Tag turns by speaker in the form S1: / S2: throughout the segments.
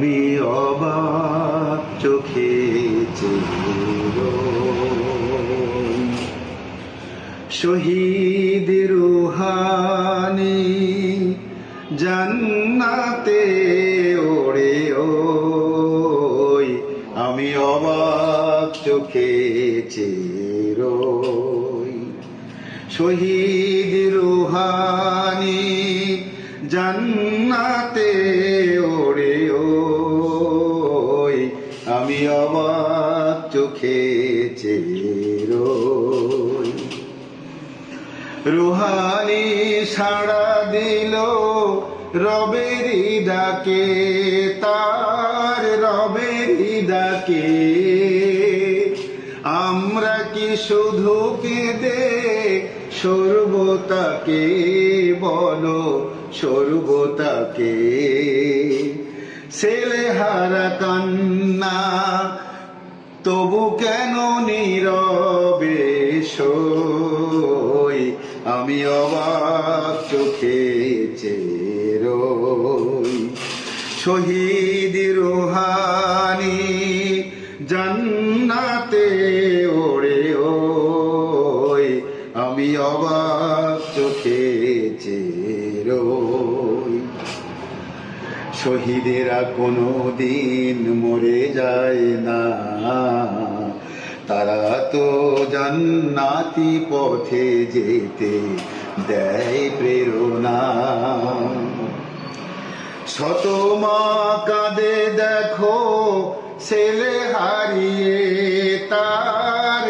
S1: আমি অবাক চোখে চেয়ে রই। শহীদ রুহানি জান্নাতে ওরে ওই, আমি অবাক চোখে চেয়ে রই। শহীদ রুহানি জান্নাতে ওরে ওই, আমি অবাক চোখে চেয়ে রই। রুহানি সাড়া দিল রবেরই ডাকে, তার রবেরই ডাকে। আমরা কি শুধু কেঁদে সরব তাকে, বলো সরব তাকে। ছেলেহারা কান্না তবু কেন নীরবে সই, আমি অবাক চোখে চেয়ে রই। শহীদ রুহানি জান্নাতে ওরে ওই, আমি অবাক চোখে চেয়ে রই। শহীদেরা কোনো দিন মরে যায় না, তারা তো জান্নাতি পথে যেতে দেয় প্রেরণা। শত মা কাঁদে দেখো ছেলে হারিয়ে, তার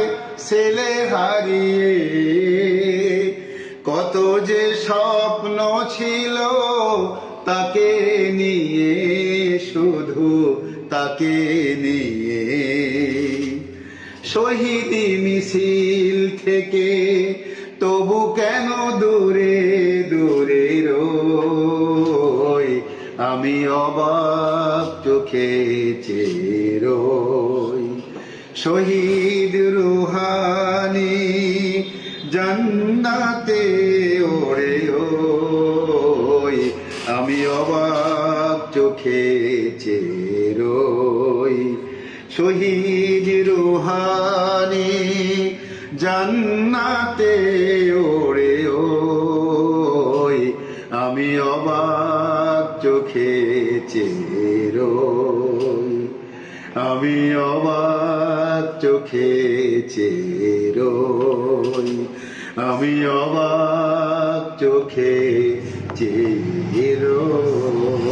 S1: ছেলে হারিয়ে। কত যে স্বপ্ন ছিল তাকে নিয়ে, শুধু তাকে নিয়ে। শহীদি মিছিল থেকে তবু কেন দূরে দূরে রই, আমি অবাক চোখে চেয়ে রই। শহীদ রুহানি জান্নাতে ওরে ওই, আমি অবাক চোখে চেয়ে রই। শহীদ রুহানি জান্নাতে ওরে ওই, আমি অবাক চোখে চেয়ে রই। আমি অবাক চোখে চেয়ে রই। আমি অবাক চোখে চেয়ে রই।